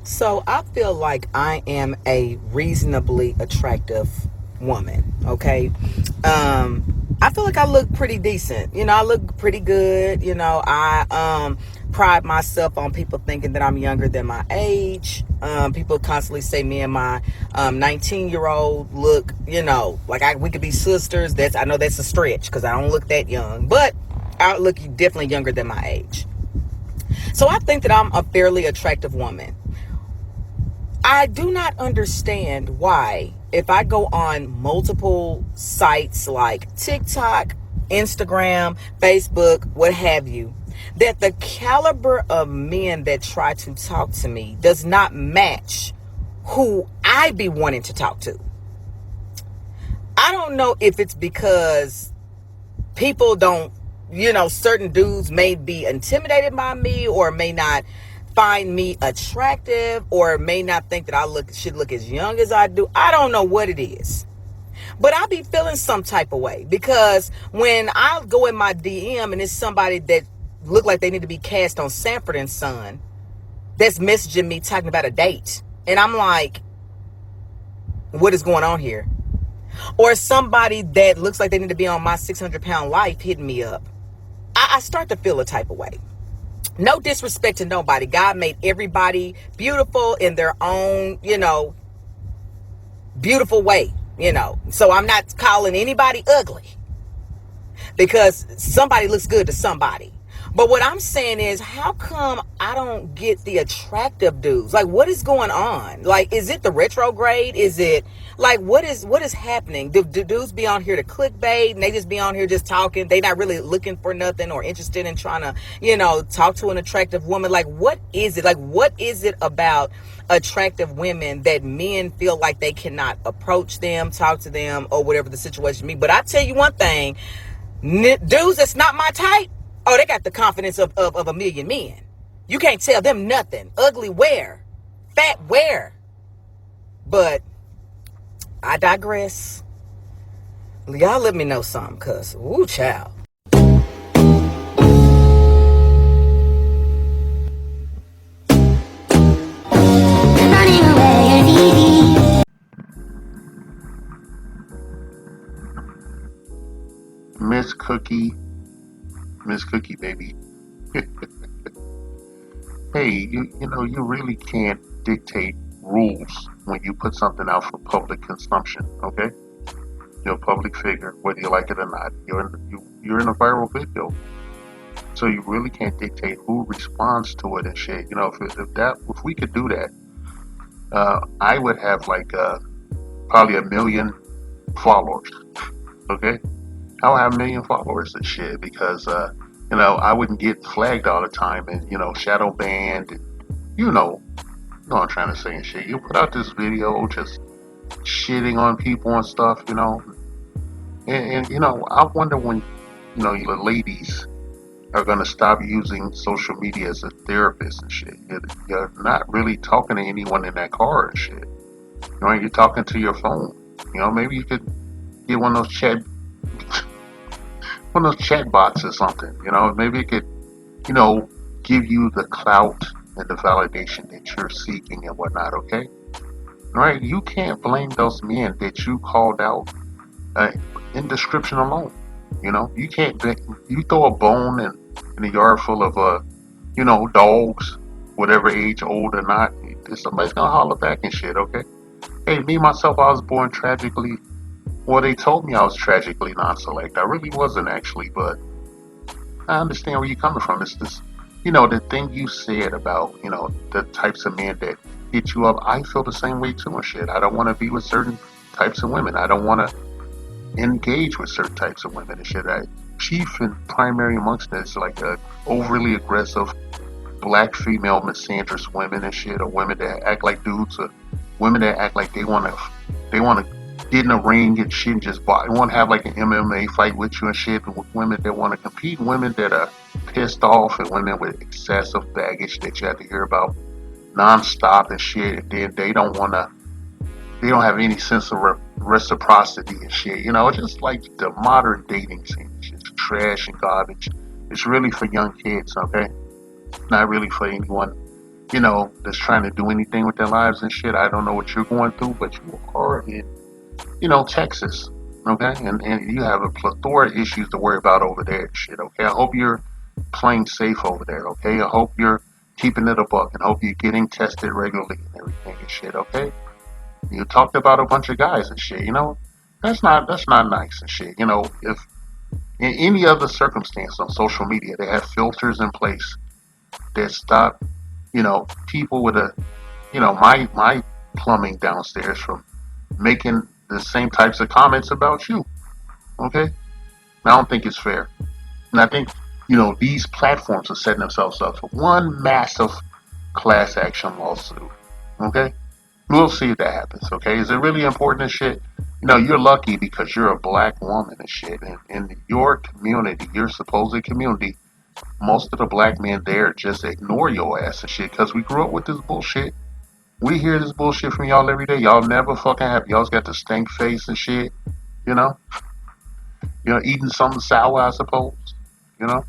So I feel like I am a reasonably attractive woman. Okay. I feel like I look pretty decent. I look pretty good. I pride myself on people thinking that I'm younger than my age. People constantly say me and my 19-year-old look, like we could be sisters. I know that's a stretch because I don't look that young, but I look definitely younger than my age. So I think that I'm a fairly attractive woman. I do not understand why, if I go on multiple sites like TikTok, Instagram, Facebook, what have you, that the caliber of men that try to talk to me does not match who I be wanting to talk to. I don't know if it's because people don't, certain dudes may be intimidated by me or may not find me attractive or may not think that should look as young as I do. I don't know what it is. But I be feeling some type of way because when I go in my DM and it's somebody that look like they need to be cast on Sanford and Son that's messaging me talking about a date. And I'm like, what is going on here? Or somebody that looks like they need to be on my 600-pound life hitting me up. I start to feel a type of way. No disrespect to nobody. God made everybody beautiful in their own, beautiful way, So I'm not calling anybody ugly because somebody looks good to somebody. But what I'm saying is, how come I don't get the attractive dudes? Like, what is going on? Like, is it the retrograde? Is it like what is happening? Do dudes be on here to clickbait and they just be on here just talking? They not really looking for nothing or interested in trying to, talk to an attractive woman. Like, what is it? Like, what is it about attractive women that men feel like they cannot approach them, talk to them, or whatever the situation be? But I tell you one thing, dudes that's not my type, oh, they got the confidence of a million men. You can't tell them nothing. Ugly where? Fat where? But I digress. Y'all let me know something, cuz, ooh, child. Miss Cookie, Miss Cookie baby. Hey, you really can't dictate rules when you put something out for public consumption, okay? You're a public figure, whether you like it or not. You're in a viral video. So you really can't dictate who responds to it and shit. If we could do that, I would have like probably a million followers. Okay, I'll have a million followers and shit because I wouldn't get flagged all the time and shadow banned. And, what I'm trying to say and shit. You put out this video just shitting on people and stuff, and I wonder when the ladies are gonna stop using social media as a therapist and shit. You're not really talking to anyone in that car and shit. You're talking to your phone. Maybe you could get one of those chat bots or something. Maybe it could, give you the clout and the validation that you're seeking and whatnot. Okay, right? You can't blame those men that you called out in description alone. You can't. You throw a bone in a yard full of dogs, whatever age, old or not. Somebody's gonna holler back and shit. Okay. Hey, me myself, I was born tragically. Well, they told me I was tragically non-select. I really wasn't actually, but I understand where you're coming from. It's this, the thing you said about, the types of men that hit you up. I feel the same way too and shit. I don't want to be with certain types of women. I don't want to engage with certain types of women and shit. Chief and primary amongst that is like a overly aggressive black female misandrous women and shit, or women that act like dudes, or women that act like they want to get in a ring and shit and just want to have like an MMA fight with you and shit, and with women that want to compete, women that are pissed off, and women with excessive baggage that you have to hear about nonstop and shit, and then they don't have any sense of reciprocity and shit. It's just like the modern dating scene. It's trash and garbage. It's really for young kids, okay? Not really for anyone, that's trying to do anything with their lives and shit. I don't know what you're going through, but you are in, Texas, okay? And you have a plethora of issues to worry about over there and shit, okay? I hope you're playing safe over there, okay? I hope you're keeping it a buck and hope you're getting tested regularly and everything and shit, okay? You talked about a bunch of guys and shit, that's not nice and shit. If in any other circumstance on social media they have filters in place that stop, people with my plumbing downstairs from making the same types of comments about you. Okay? I don't think it's fair. And I think, these platforms are setting themselves up for one massive class action lawsuit. Okay? We'll see if that happens. Okay? Is it really important and shit? You're lucky because you're a black woman and shit. And in your community, your supposed community, most of the black men there just ignore your ass and shit because we grew up with this bullshit. We hear this bullshit from y'all every day. Y'all never fucking happy. Y'all's got the stank face and shit. You know, eating something sour, I suppose. You know,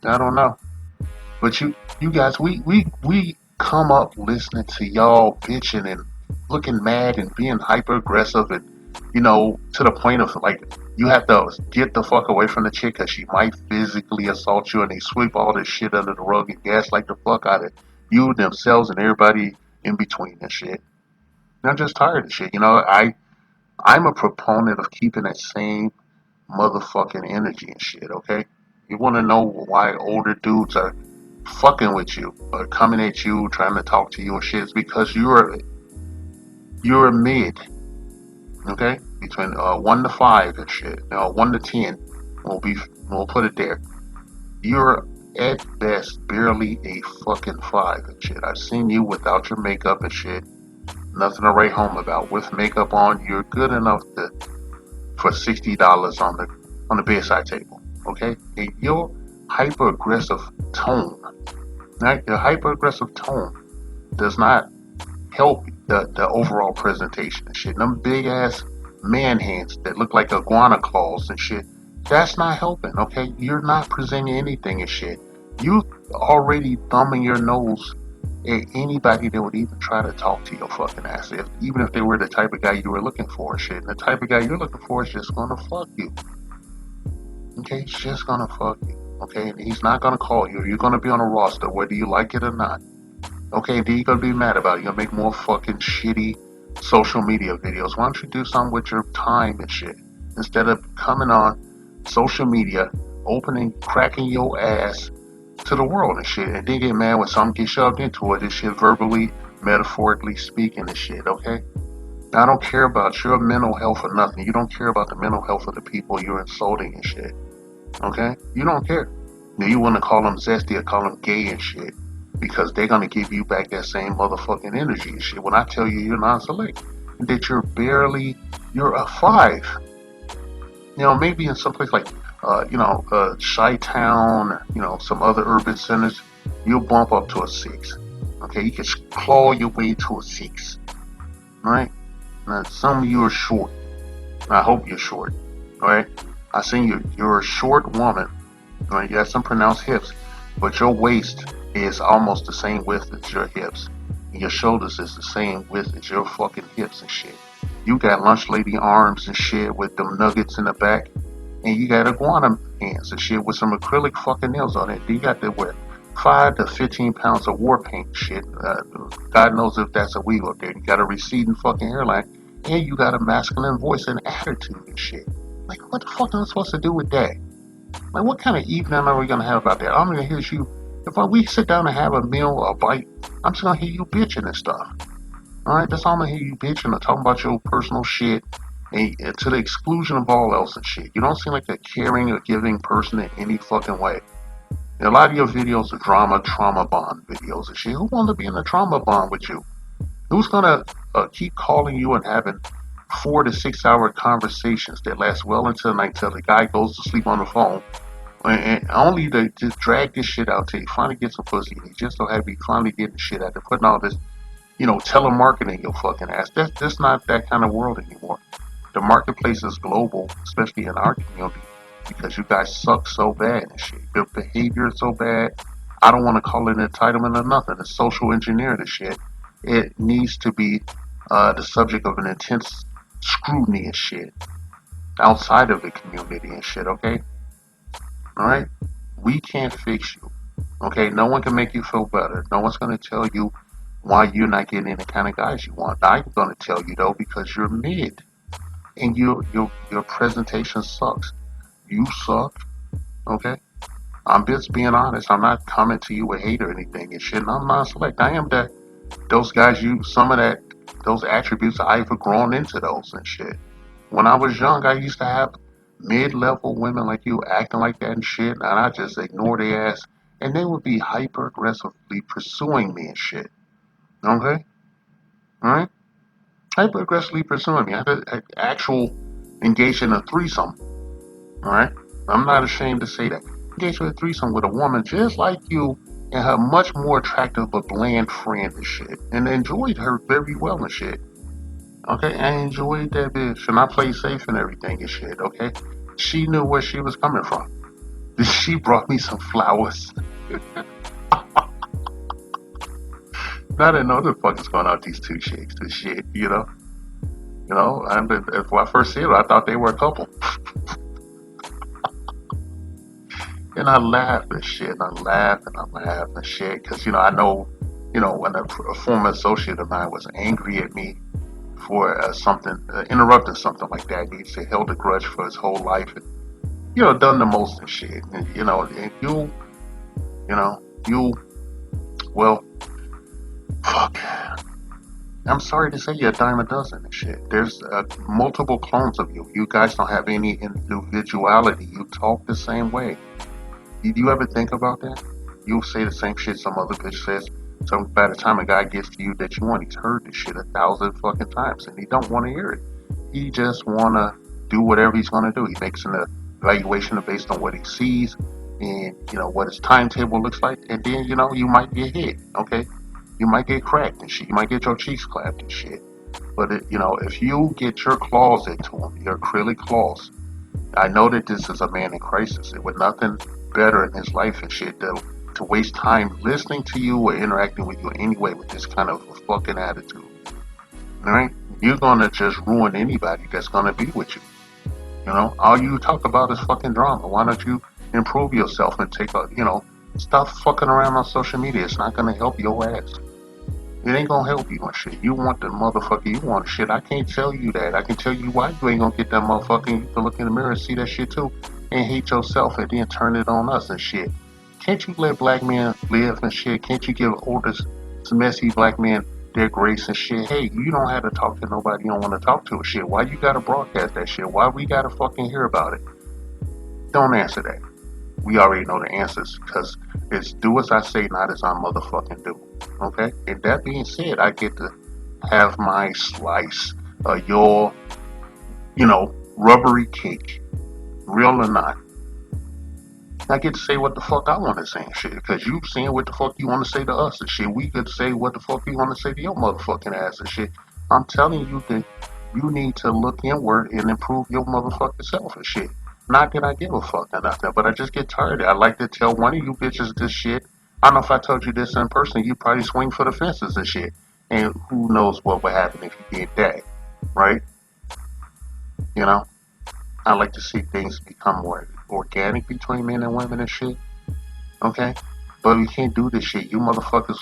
I don't know. But you guys, we come up listening to y'all bitching and looking mad and being hyper aggressive and to the point of like you have to get the fuck away from the chick because she might physically assault you and they sweep all this shit under the rug and gaslight the fuck out of you, themselves, and everybody in between and shit. And I'm just tired of shit. I'm a proponent of keeping that same motherfucking energy and shit, okay? You want to know why older dudes are fucking with you or coming at you, trying to talk to you and shit? It's because you're a mid, okay? Between 1 to 5 and shit. 1 to 10. We'll put it there. You're at best barely a fucking 5 and shit. I've seen you without your makeup and shit. Nothing to write home about. With makeup on, you're good enough for $60 on the bedside table. Okay? And your hyper aggressive tone, right? Your hyper aggressive tone does not help the overall presentation and shit. Them big ass man hands that look like iguana claws and shit. That's not helping, okay? You're not presenting anything and shit. You already thumbing your nose at anybody that would even try to talk to your fucking ass, even if they were the type of guy you were looking for and shit. And the type of guy you're looking for is just gonna fuck you. Okay? He's just gonna fuck you. Okay? And he's not gonna call you. You're gonna be on a roster whether you like it or not. Okay, then you're gonna be mad about it. You're gonna make more fucking shitty social media videos. Why don't you do something with your time and shit? Instead of coming on social media, cracking your ass to the world and shit, and then get mad when something gets shoved into it and shit, verbally, metaphorically speaking and shit, okay? I don't care about your mental health or nothing. You don't care about the mental health of the people you're insulting and shit, okay? You don't care. Now you want to call them zesty or call them gay and shit because they're going to give you back that same motherfucking energy and shit. When I tell you you're non-select, that you're a 5. Maybe in some place like, Chi-Town, some other urban centers, you'll bump up to a 6. Okay, you can claw your way to a 6. Right? Now, some of you are short. I hope you're short. Alright? I seen you're a short woman. Right? You have some pronounced hips, but your waist is almost the same width as your hips. And your shoulders is the same width as your fucking hips and shit. You got lunch lady arms and shit with them nuggets in the back. And you got iguana hands and shit with some acrylic fucking nails on it. You got to wear 5 to 15 pounds of war paint shit. God knows if that's a weave up there. You got a receding fucking hairline. And you got a masculine voice and attitude and shit. Like, what the fuck am I supposed to do with that? Like, what kind of evening are we going to have about that? I'm going to hear you. If we sit down and have a meal or a bite, I'm just going to hear you bitching and stuff. Alright? That's all I'm going to hear you bitching or talking about your personal shit. And to the exclusion of all else and shit. You don't seem like a caring or giving person in any fucking way. And a lot of your videos are trauma bond videos and shit. Who wants to be in a trauma bond with you? Who's gonna keep calling you and having 4 to 6 hour conversations that last well into the night till the guy goes to sleep on the phone, and only to just drag this shit out till you finally get some pussy and you just so happy you finally get the shit out there, putting all this, telemarketing your fucking ass. That's not that kind of world anymore. The marketplace is global, especially in our community, because you guys suck so bad and shit. Your behavior is so bad. I don't want to call it entitlement or nothing. It's social engineering and shit. It needs to be the subject of an intense scrutiny and shit outside of the community and shit, okay? Alright? We can't fix you. Okay? No one can make you feel better. No one's going to tell you why you're not getting the kind of guys you want. I'm going to tell you though because you're mid and your presentation sucks. You suck. Okay? I'm just being honest. I'm not coming to you with hate or anything and shit. And I'm not select. I am that those guys you some of that those attributes I've grown into those and shit. When I was young I used to have mid level women like you acting like that and shit and I just ignore their ass and they would be hyper aggressively pursuing me and shit. Okay? Alright? Hyper aggressively pursuing me. I had an actual engaged in a threesome. Alright? I'm not ashamed to say that. Engaged in a threesome with a woman just like you and her much more attractive but bland friend and shit. And enjoyed her very well and shit. Okay, I enjoyed that bitch and I played safe and everything and shit, okay? She knew where she was coming from. She brought me some flowers. I didn't know the fuck is going on with these two chicks and shit, you know? You know, and when I first see it, I thought they were a couple. And I laugh and shit, and I laugh and I laugh and shit, because, I know, when a former associate of mine was angry at me for something, interrupting something like that. He held a grudge for his whole life and, done the most and shit. And, and you know, you, well, fuck. I'm sorry to say you're a dime a dozen and shit. There's multiple clones of you. You guys don't have any individuality. You talk the same way. Do you ever think about that? You'll say the same shit some other bitch says. So by the time a guy gets to you that you want, he's heard this shit 1,000 fucking times and he don't want to hear it. He just wanna do whatever he's gonna do. He makes an evaluation based on what he sees and what his timetable looks like, and then you might get hit. Okay, you might get cracked and shit. You might get your cheeks clapped and shit. But if you get your claws into him, your acrylic claws, I know that this is a man in crisis. It with nothing better in his life and shit to waste time listening to you or interacting with you anyway with this kind of a fucking attitude. Alright? You're gonna just ruin anybody that's gonna be with you. All you talk about is fucking drama. Why don't you improve yourself and stop fucking around on social media. It's not gonna help your ass. It ain't gonna help you and shit. You want the motherfucker you want shit. I can't tell you that. I can tell you why you ain't gonna get that motherfucker. You can look in the mirror and see that shit too. And hate yourself and then turn it on us and shit. Can't you let black men live and shit? Can't you give older, messy black men their grace and shit? Hey, you don't have to talk to nobody you don't want to talk to and shit. Why you gotta broadcast that shit? Why we gotta fucking hear about it? Don't answer that. We already know the answers because it's do as I say, not as I motherfucking do. Okay? And that being said, I get to have my slice of your, rubbery cake, real or not. I get to say what the fuck I want to say and shit because you saying what the fuck you want to say to us and shit. We could say what the fuck we want to say to your motherfucking ass and shit. I'm telling you that you need to look inward and improve your motherfucking self and shit. Not that I give a fuck or nothing, but I just get tired. I like to tell one of you bitches this shit. I don't know if I told you this in person, you probably swing for the fences and shit. And who knows what would happen if you did that, right? You know? I like to see things become more organic between men and women and shit. Okay? But we can't do this shit. You motherfuckers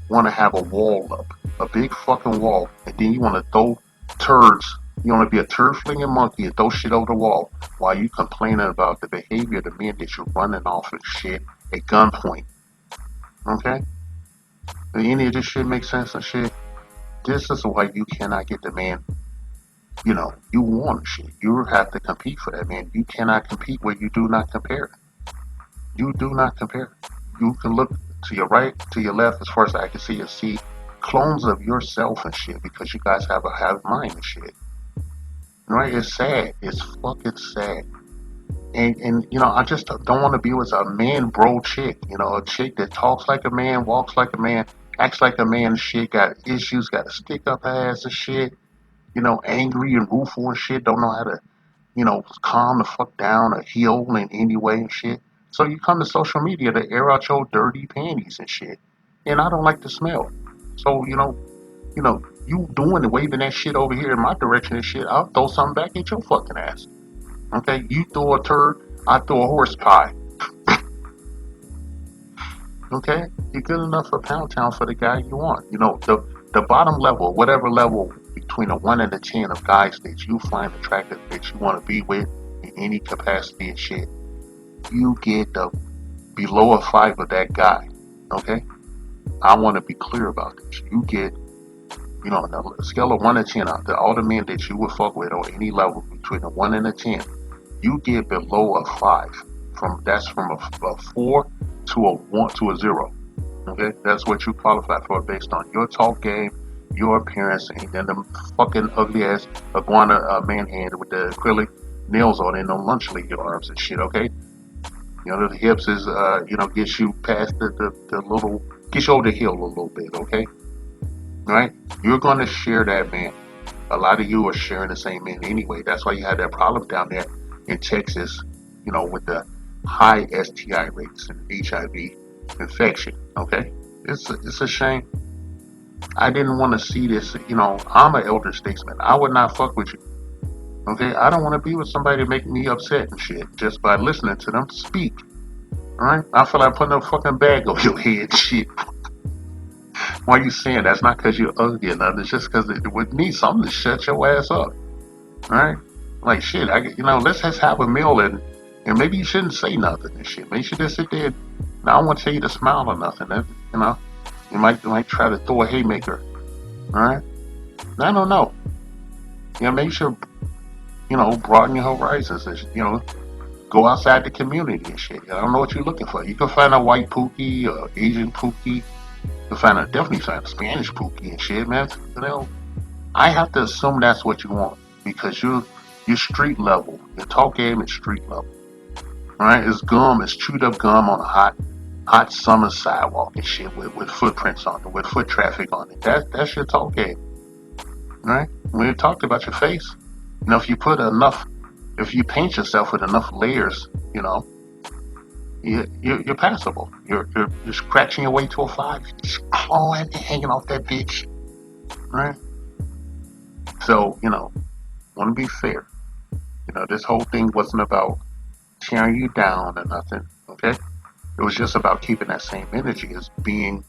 want to have a wall up. A big fucking wall. And then you want to throw turds. You want to be a turd flinging monkey and throw shit over the wall while you complaining about the behavior of the men that you're running off and shit at gunpoint. Okay? Does any of this shit make sense and shit? This is why you cannot get the man, you want shit. You have to compete for that, man. You cannot compete where you do not compare. You do not compare. You can look to your right, to your left, as far as I can see, and see clones of yourself and shit because you guys have a hive mind and shit. Right? It's sad. It's fucking sad. And I just don't want to be with a man bro chick. A chick that talks like a man, walks like a man, acts like a man and shit, got issues, got a stick up her ass and shit, angry and rueful and shit, don't know how to, calm the fuck down or heal in any way and shit. So you come to social media to air out your dirty panties and shit. And I don't like the smell. So, you doing and waving that shit over here in my direction and shit, I'll throw something back at your fucking ass. Okay? You throw a turd, I throw a horse pie. Okay? You're good enough for Pound Town for the guy you want. The bottom level, whatever level between a 1 and a 10 of guys that you find attractive, that you want to be with in any capacity and shit, you get the below a 5 of that guy. Okay? I want to be clear about this. You get, on a scale of 1 to 10, out of all the men that you would fuck with on any level between a 1 and a 10, you get below a 5. That's from a 4 to a 1 to a 0. Okay, that's what you qualify for based on your talk game, your appearance, and then the fucking ugly ass iguana man hand with the acrylic nails on it and no lunch league arms and shit. Okay, the hips is gets you past the little, gets you over the hill a little bit. Okay, all right, you're gonna share that man. A lot of you are sharing the same man anyway. That's why you had that problem down there in Texas, with the high STI rates and HIV infection. Okay, it's a shame. I didn't want to see this. I'm an elder statesman. I would not fuck with you. Okay, I don't want to be with somebody to make me upset and shit just by listening to them speak. All right, I feel like putting a fucking bag over your head and shit. Why are you saying that's not because you're ugly or nothing? It's just because it would need something to shut your ass up. All right, like shit. Let's just have a meal and maybe you shouldn't say nothing and shit. Maybe you should just sit there. Now, I don't want to tell you to smile or nothing. You might try to throw a haymaker. All right? I don't know. Maybe you should, broaden your horizons. And, go outside the community and shit. I don't know what you're looking for. You can find a white Pookie or Asian Pookie. You can definitely find a Spanish Pookie and shit, man. I have to assume that's what you want because you're street level. Your talk game is street level. All right? It's chewed up gum on a hot summer sidewalk and shit with footprints on it, with foot traffic on it. That's your talk game. Right? When you talked about your face, if you paint yourself with enough layers, you're passable. You're scratching your way to a 5. Just clawing and hanging off that bitch. Right? So, want to be fair. This whole thing wasn't about tearing you down or nothing. Okay? It was just about keeping that same energy as being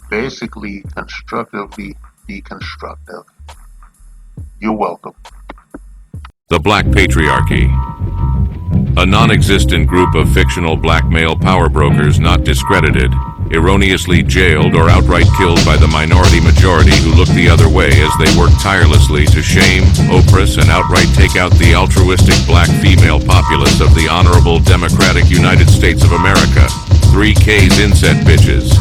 basically constructively deconstructive. You're welcome. The Black Patriarchy. A non-existent group of fictional black male power brokers not discredited, erroneously jailed or outright killed by the minority majority who look the other way as they work tirelessly to shame, oppress, and outright take out the altruistic black female populace of the honorable democratic United States of America. 3K's inset bitches.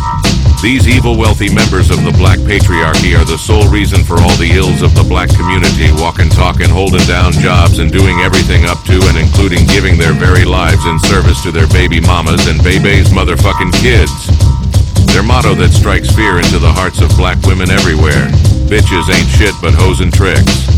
These evil wealthy members of the black patriarchy are the sole reason for all the ills of the black community, walking, talking, holding down jobs, and doing everything up to and including giving their very lives in service to their baby mamas and baby's motherfucking kids. Their motto that strikes fear into the hearts of black women everywhere: bitches ain't shit but hoes and tricks.